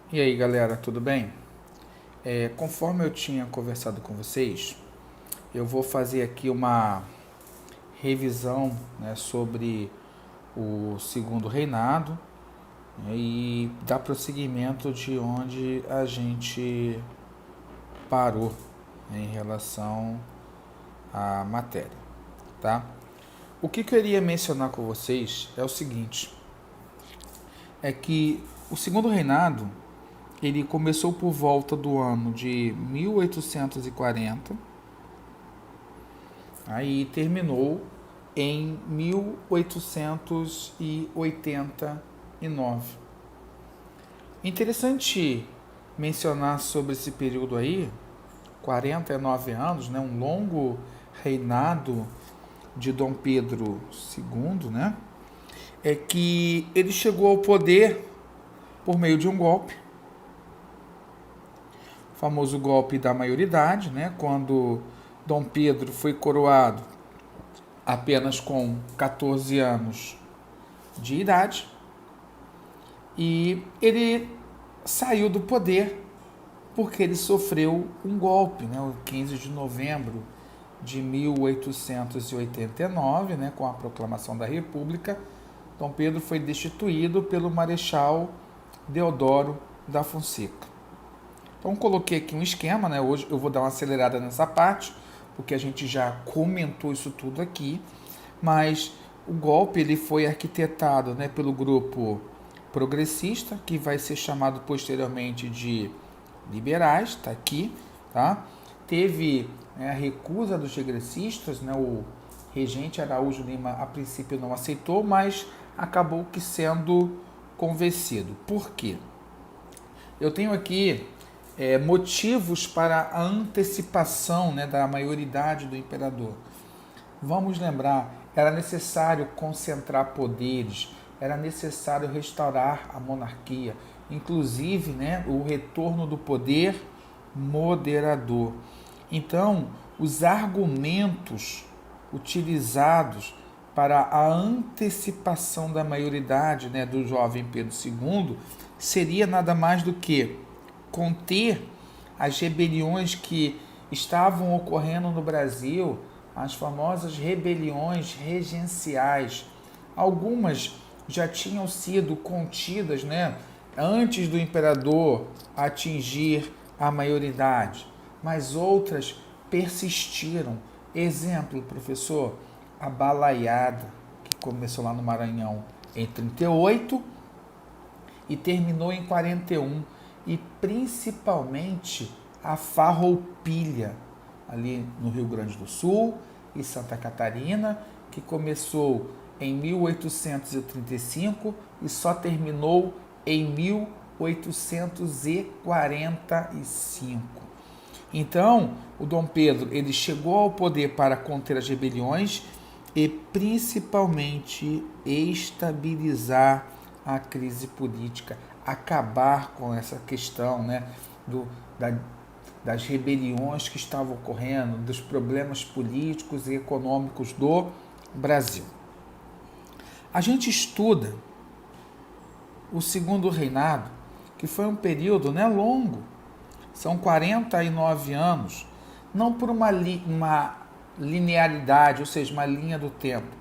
E aí, galera, tudo bem? Conforme eu tinha conversado com vocês, eu vou fazer aqui uma revisão, né, sobre o segundo reinado, né, e dar prosseguimento de onde a gente parou, né, em relação à matéria, tá? O que eu iria mencionar com vocês é o seguinte, é que o segundo reinado ele começou por volta do ano de 1840, aí terminou em 1889. Interessante mencionar sobre esse período aí, 49 anos, né, um longo reinado de Dom Pedro II, né, é que ele chegou ao poder por meio de um golpe, o famoso golpe da maioridade, né, quando Dom Pedro foi coroado apenas com 14 anos de idade e ele saiu do poder porque ele sofreu um golpe, né, o 15 de novembro de 1889, né, com a proclamação da República. Dom Pedro foi destituído pelo Marechal Deodoro da Fonseca. Então coloquei aqui um esquema, né? Hoje eu vou dar uma acelerada nessa parte, porque a gente já comentou isso tudo aqui, mas o golpe ele foi arquitetado, né, pelo grupo progressista, que vai ser chamado posteriormente de liberais, tá aqui, tá? Teve, né, a recusa dos regressistas, né? O regente Araújo Lima a princípio não aceitou, mas acabou que sendo convencido. Por quê? Eu tenho aqui motivos para a antecipação, né, da maioridade do imperador. Vamos lembrar, era necessário concentrar poderes, era necessário restaurar a monarquia, inclusive, né, o retorno do poder moderador. Então, os argumentos utilizados para a antecipação da maioridade, né, do jovem Pedro II seria nada mais do que conter as rebeliões que estavam ocorrendo no Brasil, as famosas rebeliões regenciais. Algumas já tinham sido contidas, né, antes do imperador atingir a maioridade, mas outras persistiram. Exemplo, professor, a balaiada, que começou lá no Maranhão em 38 e terminou em 41, e principalmente a farroupilha ali no Rio Grande do Sul e Santa Catarina, que começou em 1835 e só terminou em 1845. Então, o Dom Pedro ele chegou ao poder para conter as rebeliões e principalmente estabilizar a crise política, acabar com essa questão, né, das rebeliões que estavam ocorrendo, dos problemas políticos e econômicos do Brasil. A gente estuda o segundo reinado, que foi um período, né, longo, são 49 anos, não por uma linearidade, ou seja, uma linha do tempo.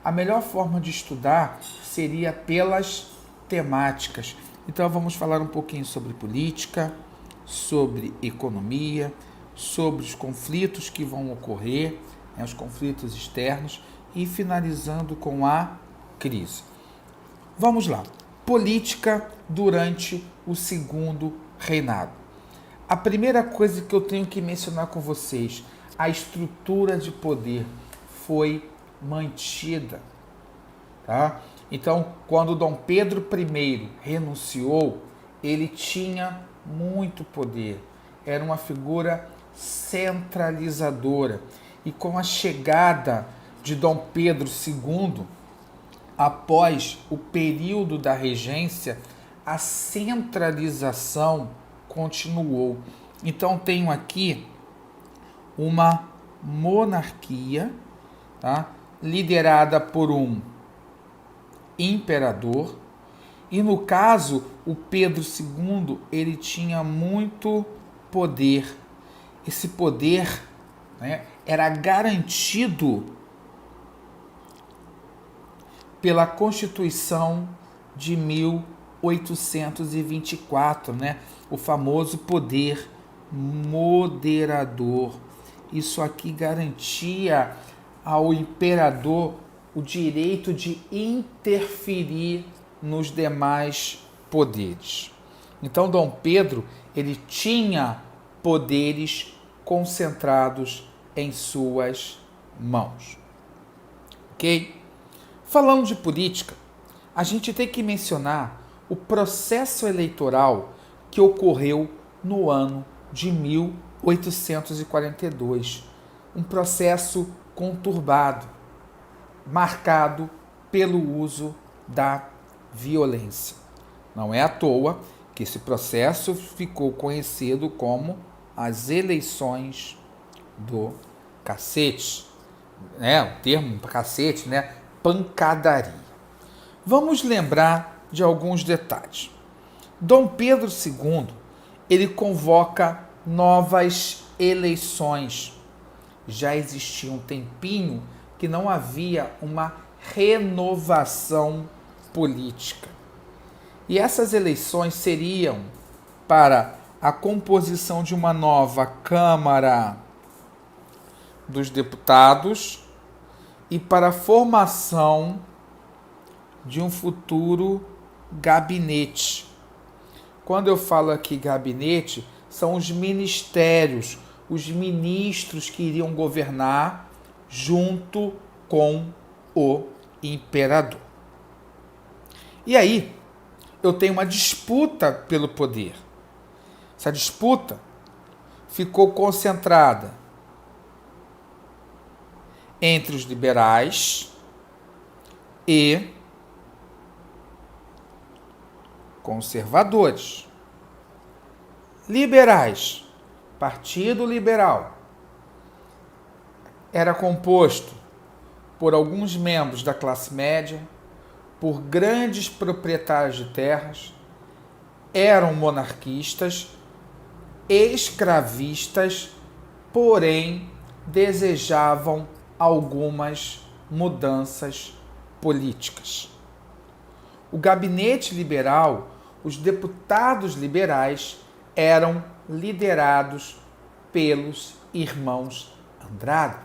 A melhor forma de estudar seria pelas temáticas. Então vamos falar um pouquinho sobre política, sobre economia, sobre os conflitos que vão ocorrer, né, os conflitos externos, e finalizando com a crise. Vamos lá. Política durante o segundo reinado. A primeira coisa que eu tenho que mencionar com vocês, a estrutura de poder foi mantida, tá? Então, quando Dom Pedro I renunciou, ele tinha muito poder, era uma figura centralizadora. E com a chegada de Dom Pedro II, após o período da regência, a centralização continuou. Então, tenho aqui uma monarquia, tá, liderada por um imperador E no caso, o Pedro II, ele tinha muito poder. Esse poder, né, era garantido pela Constituição de 1824, né? O famoso poder moderador. Isso aqui garantia ao imperador o direito de interferir nos demais poderes. Então, Dom Pedro, ele tinha poderes concentrados em suas mãos. Ok? Falando de política, a gente tem que mencionar o processo eleitoral que ocorreu no ano de 1842. Um processo conturbado, marcado pelo uso da violência. Não é à toa que esse processo ficou conhecido como as eleições do cacete. O termo cacete, pancadaria. Vamos lembrar de alguns detalhes. Dom Pedro II, ele convoca novas eleições. Já existia um tempinho que não havia uma renovação política. E essas eleições seriam para a composição de uma nova Câmara dos Deputados e para a formação de um futuro gabinete. Quando eu falo aqui gabinete, são os ministérios, os ministros que iriam governar junto com o imperador. E aí, eu tenho uma disputa pelo poder. Essa disputa ficou concentrada entre os liberais e conservadores. Liberais, Partido Liberal, era composto por alguns membros da classe média, por grandes proprietários de terras, eram monarquistas, escravistas, porém desejavam algumas mudanças políticas. O gabinete liberal, os deputados liberais, eram liderados pelos irmãos Andrada.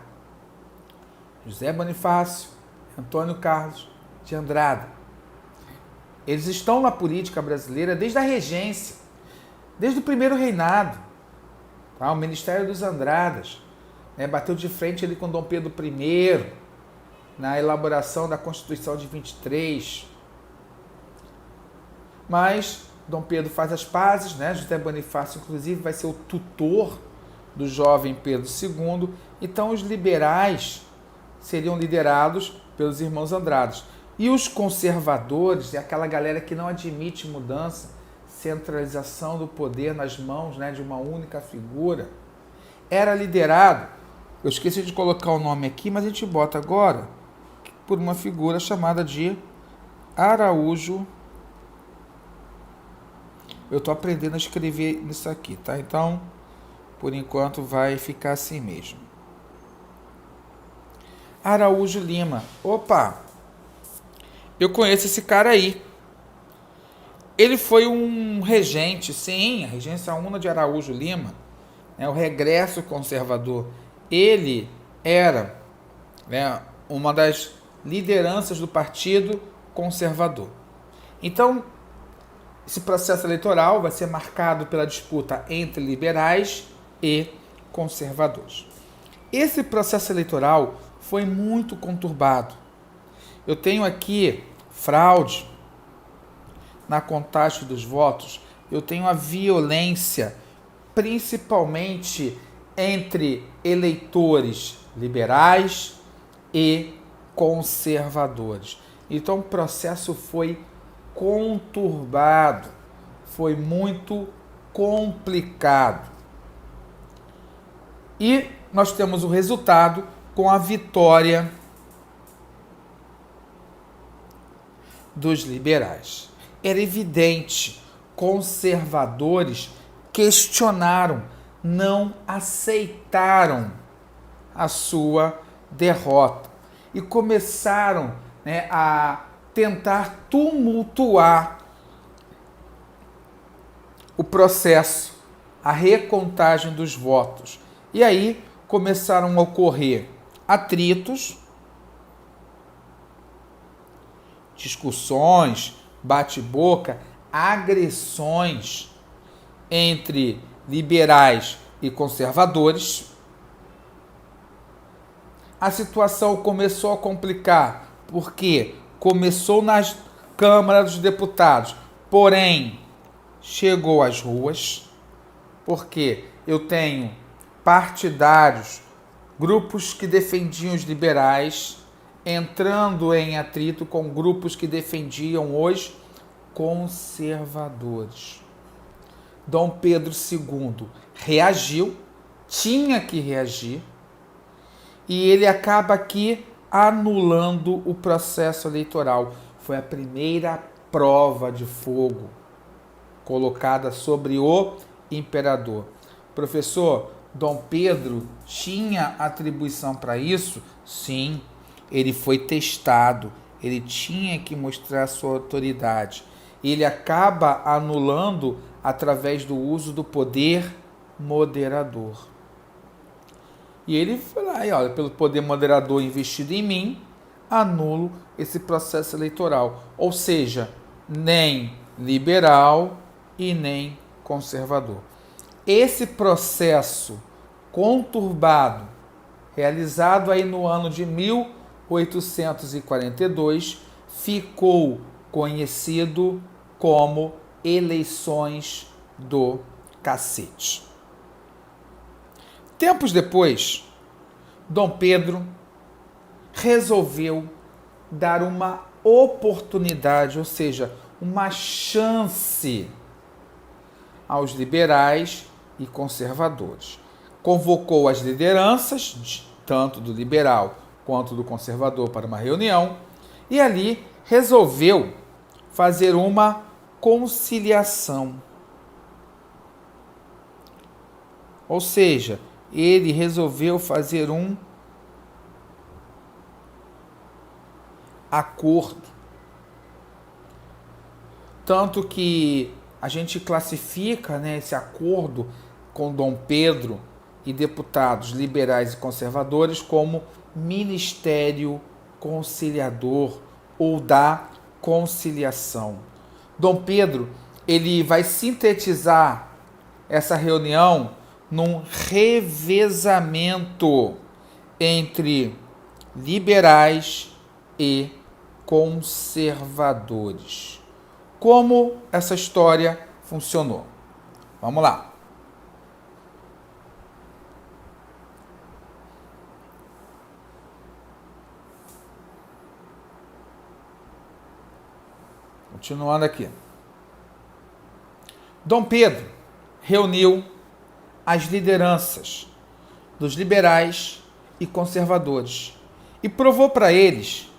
José Bonifácio, Antônio Carlos de Andrada. Eles estão na política brasileira desde a regência, desde o primeiro reinado. O Ministério dos Andradas bateu de frente ali com Dom Pedro I, na elaboração da Constituição de 23. Mas Dom Pedro faz as pazes, José Bonifácio, inclusive, vai ser o tutor do jovem Pedro II. Então, os liberais seriam liderados pelos irmãos Andradas. E os conservadores, aquela galera que não admite mudança, centralização do poder nas mãos de uma única figura, era liderado, eu esqueci de colocar o nome aqui, mas a gente bota agora, por uma figura chamada de Araújo. Eu estou aprendendo a escrever nisso aqui, tá? Então, por enquanto, vai ficar assim mesmo. Araújo Lima. Opa! Eu conheço esse cara aí. Ele foi um regente, sim, a regência Una de Araújo Lima, o regresso conservador. Ele era uma das lideranças do Partido Conservador. Então, esse processo eleitoral vai ser marcado pela disputa entre liberais e conservadores. Esse processo eleitoral foi muito conturbado. Eu tenho aqui fraude na contagem dos votos, eu tenho a violência, principalmente entre eleitores liberais e conservadores. Então o processo foi conturbado, foi muito complicado. E nós temos o resultado com a vitória dos liberais. era evidente. Conservadores questionaram, não aceitaram a sua derrota e começaram, né, a tentar tumultuar o processo, a recontagem dos votos. E aí começaram a ocorrer atritos, discussões, bate-boca, agressões entre liberais e conservadores. A situação começou a complicar, porque começou na Câmara dos Deputados, porém chegou às ruas, porque eu tenho partidários, grupos que defendiam os liberais, entrando em atrito com grupos que defendiam os conservadores. Dom Pedro II reagiu, tinha que reagir, e ele acaba aqui anulando o processo eleitoral. Foi a primeira prova de fogo colocada sobre o imperador. Professor, Dom Pedro tinha atribuição para isso? Sim, ele foi testado, ele tinha que mostrar sua autoridade. Ele acaba anulando através do uso do poder moderador. E ele fala, olha, pelo poder moderador investido em mim, anulo esse processo eleitoral. Ou seja, nem liberal e nem conservador. Esse processo conturbado, realizado aí no ano de 1842, ficou conhecido como eleições do cacete. Tempos depois, Dom Pedro resolveu dar uma oportunidade, ou seja, uma chance aos liberais e conservadores. Convocou as lideranças, tanto do liberal quanto do conservador, para uma reunião e ali resolveu fazer uma conciliação. Ou seja, ele resolveu fazer um acordo. Tanto que a gente classifica, né, esse acordo com Dom Pedro e deputados liberais e conservadores como Ministério Conciliador ou da Conciliação. Dom Pedro, ele vai sintetizar essa reunião num revezamento entre liberais e conservadores. Como essa história funcionou? Vamos lá. Continuando aqui. Dom Pedro reuniu as lideranças dos liberais e conservadores e provou para eles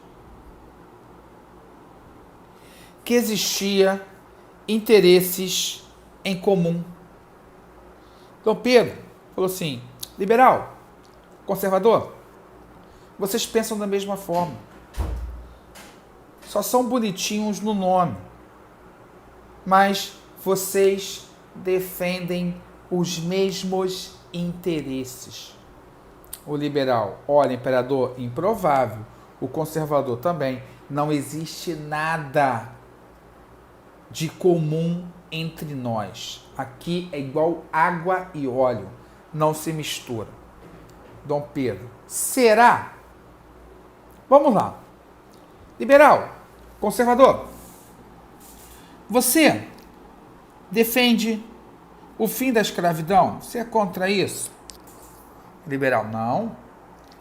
que existia interesses em comum. Dom Pedro falou assim: liberal, conservador, vocês pensam da mesma forma. Só são bonitinhos no nome, mas vocês defendem os mesmos interesses. O liberal, olha, imperador, improvável. O conservador também. Não existe nada de comum entre nós. Aqui é igual água e óleo. Não se mistura. Dom Pedro, será? Vamos lá. Liberal, conservador, você defende o fim da escravidão? Você é contra isso? Liberal, não.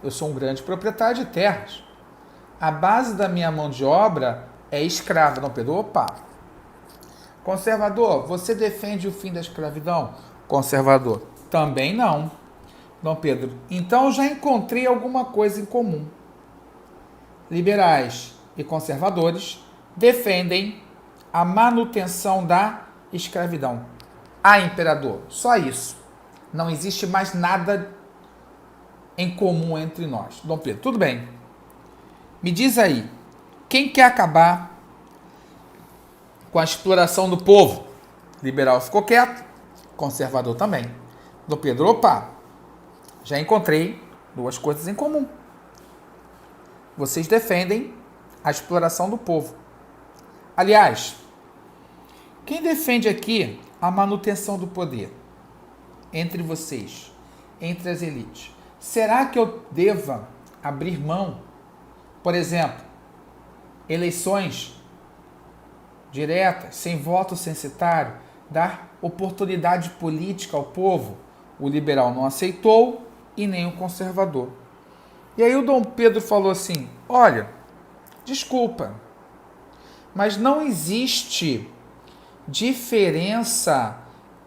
Eu sou um grande proprietário de terras. A base da minha mão de obra é escrava. Dom Pedro, opa. Conservador, você defende o fim da escravidão? Conservador, também não. Dom Pedro, então eu já encontrei alguma coisa em comum. Liberais e conservadores defendem a manutenção da escravidão. Ah, imperador, só isso. Não existe mais nada em comum entre nós. Dom Pedro, tudo bem. Me diz aí, quem quer acabar com a exploração do povo? Liberal ficou quieto, conservador também. Dom Pedro, opa, já encontrei duas coisas em comum. Vocês defendem a exploração do povo. Aliás, quem defende aqui a manutenção do poder entre vocês, entre as elites? Será que eu deva abrir mão, por exemplo, eleições diretas, sem voto censitário, dar oportunidade política ao povo? O liberal não aceitou e nem o conservador. E aí o Dom Pedro falou assim, olha, desculpa, mas não existe diferença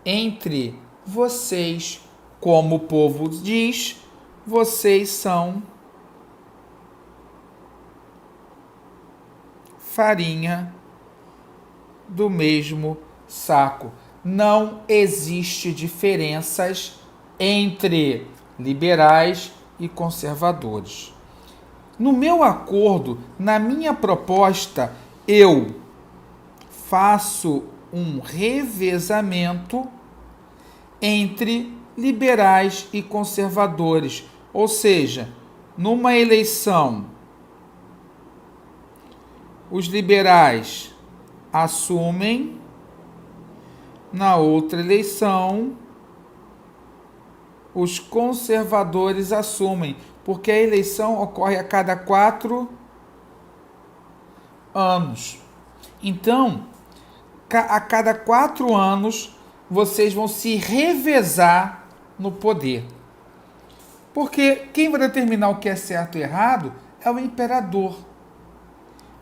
entre vocês, como o povo diz, vocês são farinha do mesmo saco. Não existe diferenças entre liberais e conservadores. No meu acordo, na minha proposta, eu faço um revezamento entre liberais e conservadores. Ou seja, numa eleição, os liberais assumem, na outra eleição, os conservadores assumem, porque a eleição ocorre a cada 4 anos. Então, a cada 4 anos, vocês vão se revezar no poder. Porque quem vai determinar o que é certo e errado é o imperador.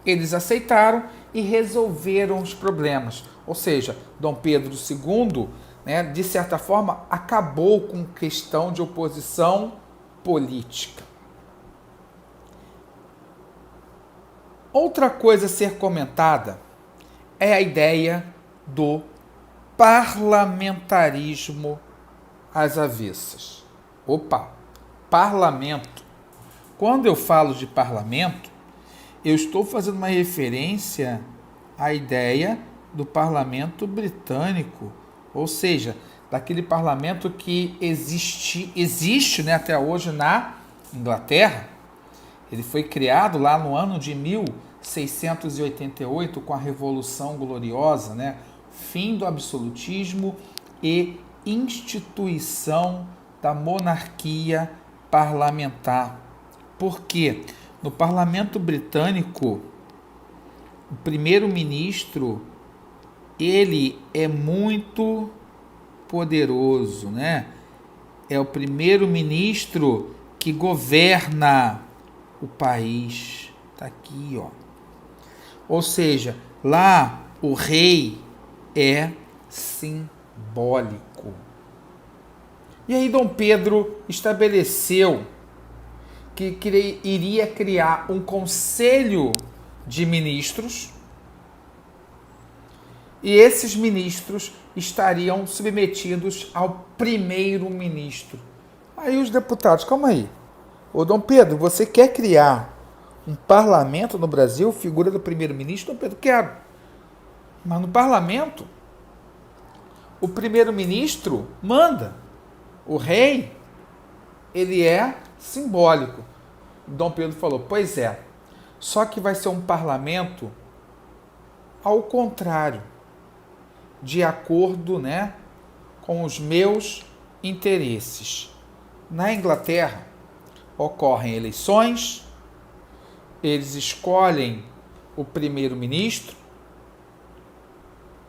Eles aceitaram e resolveram os problemas. Ou seja, Dom Pedro II, né, de certa forma, acabou com questão de oposição política. Outra coisa a ser comentada é a ideia do parlamentarismo às avessas. Opa, parlamento. Quando eu falo de parlamento, eu estou fazendo uma referência à ideia do parlamento britânico, ou seja, daquele parlamento que existe, né, até hoje na Inglaterra. Ele foi criado lá no ano de 1688 com a Revolução Gloriosa, né, fim do absolutismo e instituição da monarquia parlamentar. Por quê? No parlamento britânico, o primeiro-ministro, ele é muito poderoso, né? É o primeiro-ministro que governa o país. Tá aqui, ó. Ou seja, lá o rei é simbólico. E aí Dom Pedro estabeleceu que iria criar um conselho de ministros e esses ministros estariam submetidos ao primeiro-ministro. Aí os deputados, calma aí. Ô Dom Pedro, você quer criar um parlamento no Brasil, figura do primeiro-ministro? Dom Pedro, quero. Mas no parlamento, o primeiro-ministro manda. O rei, ele é simbólico. Dom Pedro falou, pois é, só que vai ser um parlamento ao contrário, de acordo, né, com os meus interesses. Na Inglaterra, ocorrem eleições, eles escolhem o primeiro-ministro,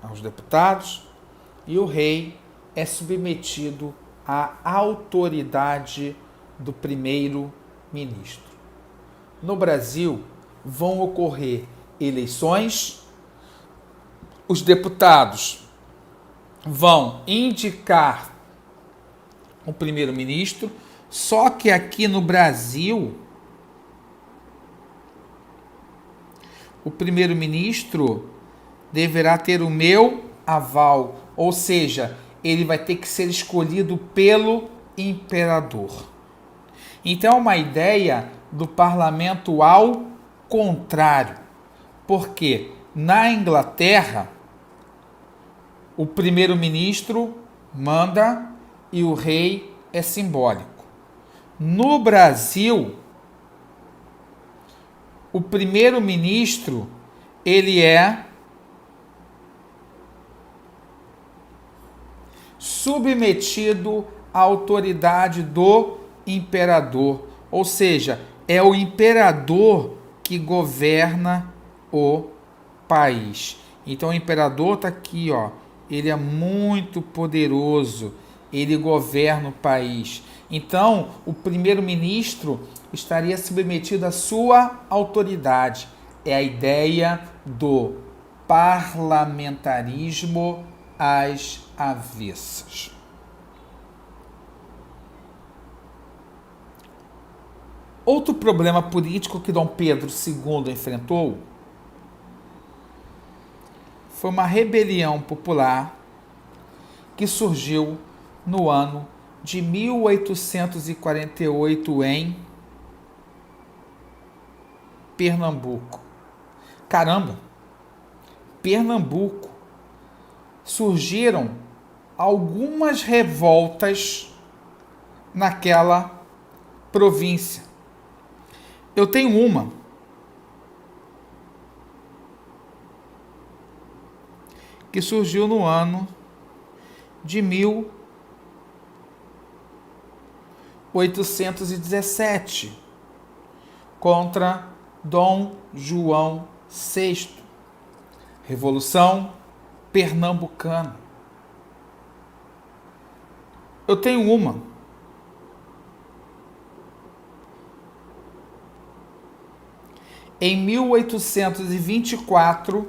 aos deputados, e o rei é submetido à autoridade do primeiro-ministro. No Brasil, vão ocorrer eleições, os deputados vão indicar o primeiro-ministro, só que aqui no Brasil, o primeiro-ministro, deverá ter o meu aval, ou seja, ele vai ter que ser escolhido pelo imperador. Então é uma ideia do parlamento ao contrário, porque na Inglaterra o primeiro-ministro manda e o rei é simbólico. No Brasil, o primeiro-ministro ele é submetido à autoridade do imperador, ou seja, é o imperador que governa o país. Então o imperador está aqui, ó, ele é muito poderoso, ele governa o país. Então o primeiro-ministro estaria submetido à sua autoridade. É a ideia do parlamentarismo às avessas. Outro problema político que Dom Pedro II enfrentou foi uma rebelião popular que surgiu no ano de 1848 em Pernambuco. Caramba! Pernambuco. Surgiram algumas revoltas naquela província. Eu tenho uma que surgiu no ano de 1817 contra Dom João VI. Revolução Pernambucana. Eu tenho uma em 1824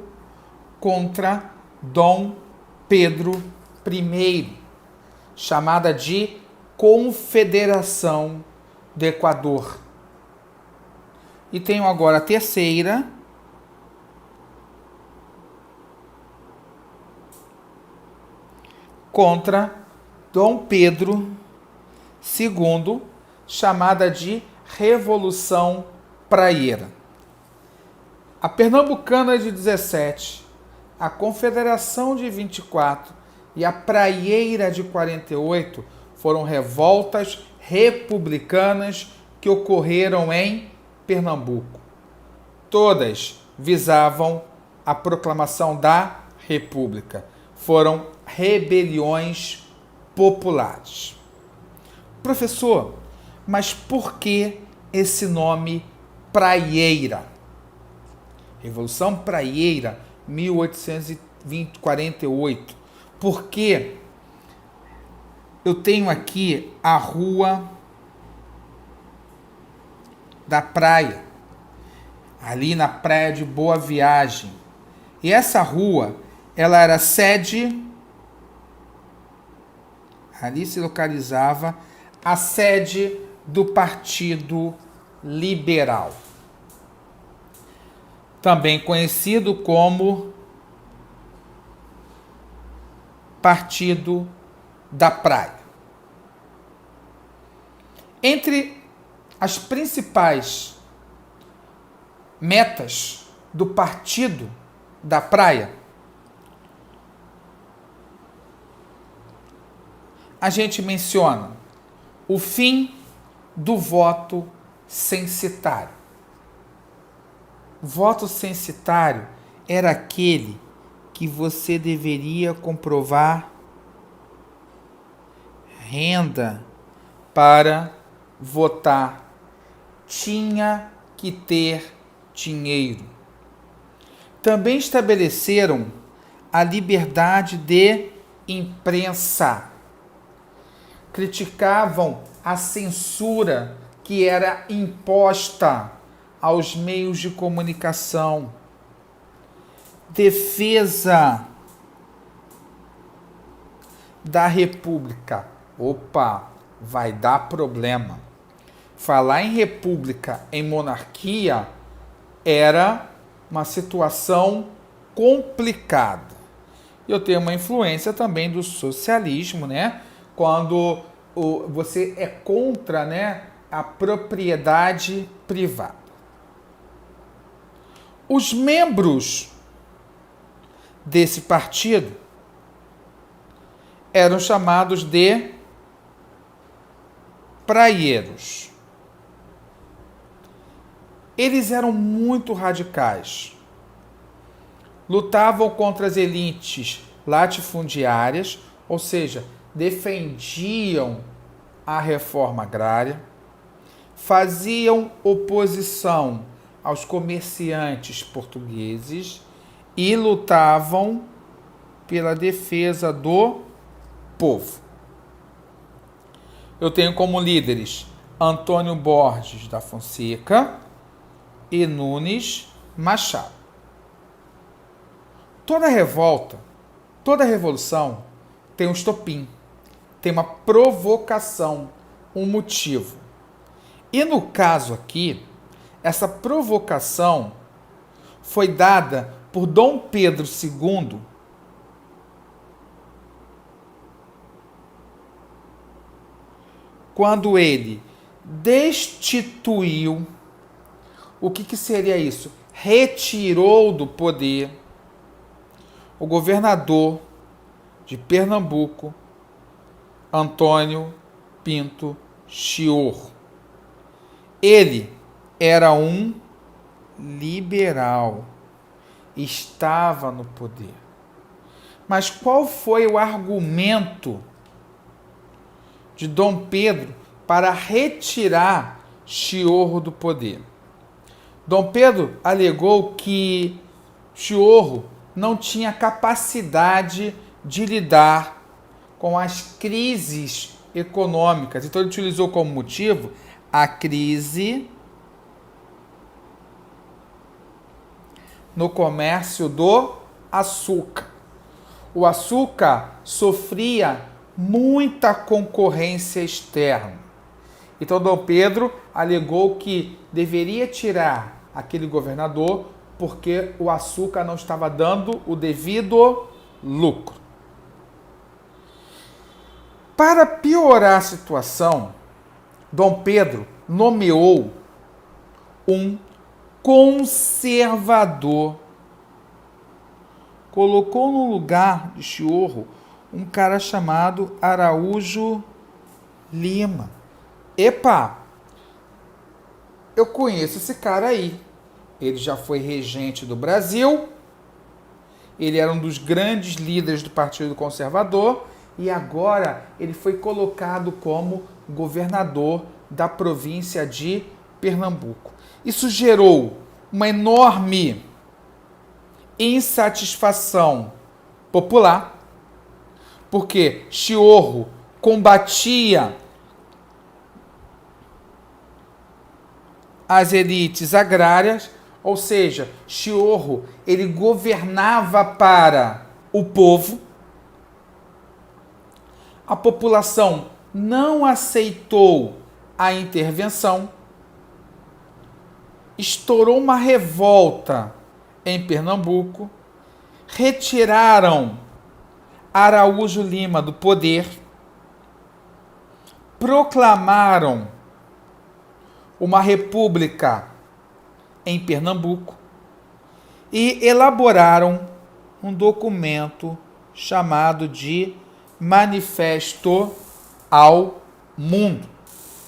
contra Dom Pedro I, chamada de Confederação do Equador. E tenho agora a terceira, contra Dom Pedro II, chamada de Revolução Praieira. A Pernambucana de 17, a Confederação de 24 e a Praieira de 48 foram revoltas republicanas que ocorreram em Pernambuco. Todas visavam a proclamação da República. Foram rebeliões populares. Professor, mas por que esse nome Praieira? Revolução Praieira, 1848. Porque eu tenho aqui a Rua da Praia, ali na Praia de Boa Viagem. E essa rua, ela era sede, ali se localizava a sede do Partido Liberal, também conhecido como Partido da Praia. Entre as principais metas do Partido da Praia, a gente menciona o fim do voto censitário. O voto censitário era aquele que você deveria comprovar renda para votar. Tinha que ter dinheiro. Também estabeleceram a liberdade de imprensa. Criticavam a censura que era imposta aos meios de comunicação. Defesa da República. Opa, vai dar problema. Falar em república, em monarquia, era uma situação complicada. Eu tenho uma influência também do socialismo, né? Quando você é contra, né, a propriedade privada. Os membros desse partido eram chamados de praieiros. Eles eram muito radicais. Lutavam contra as elites latifundiárias, ou seja, defendiam a reforma agrária, faziam oposição aos comerciantes portugueses e lutavam pela defesa do povo. Eu tenho como líderes Antônio Borges da Fonseca e Nunes Machado. Toda revolta, toda revolução tem um estopim, tem uma provocação, um motivo. E no caso aqui, essa provocação foi dada por Dom Pedro II quando ele destituiu, o que seria isso? Retirou do poder o governador de Pernambuco, Antônio Pinto Chiorro. Ele era um liberal, estava no poder. Mas qual foi o argumento de Dom Pedro para retirar Chiorro do poder? Dom Pedro alegou que Chiorro não tinha capacidade de lidar com as crises econômicas. Então ele utilizou como motivo a crise no comércio do açúcar. O açúcar sofria muita concorrência externa. Então Dom Pedro alegou que deveria tirar aquele governador porque o açúcar não estava dando o devido lucro. Para piorar a situação, Dom Pedro nomeou um conservador. Colocou no lugar de Chiorro um cara chamado Araújo Lima. Epa! Eu conheço esse cara aí. Ele já foi regente do Brasil. Ele era um dos grandes líderes do Partido Conservador. E agora ele foi colocado como governador da província de Pernambuco. Isso gerou uma enorme insatisfação popular, porque Chiorro combatia as elites agrárias, ou seja, Chiorro ele governava para o povo. A população não aceitou a intervenção. Estourou uma revolta em Pernambuco. Retiraram Araújo Lima do poder. Proclamaram uma república em Pernambuco e elaboraram um documento chamado de Manifesto ao Mundo.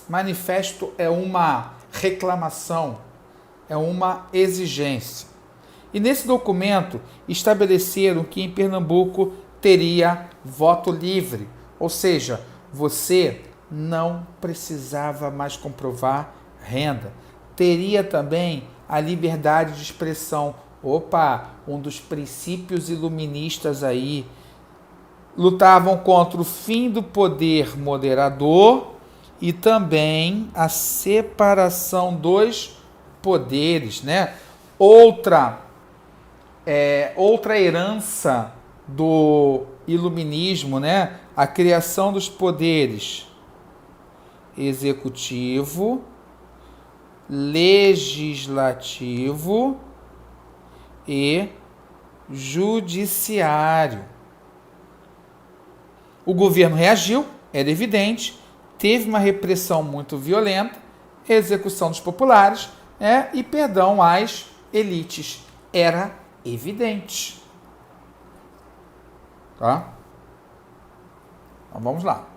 Manifesto é uma reclamação, é uma exigência. E nesse documento estabeleceram que em Pernambuco teria voto livre, ou seja, você não precisava mais comprovar renda. Teria também a liberdade de expressão. Opa, um dos princípios iluministas aí. Lutavam contra o fim do poder moderador e também a separação dos poderes, né? Outra herança do iluminismo, né? A criação dos poderes executivo, legislativo e judiciário. O governo reagiu, era evidente, teve uma repressão muito violenta, execução dos populares, e perdão às elites. Era evidente. Tá? Então vamos lá.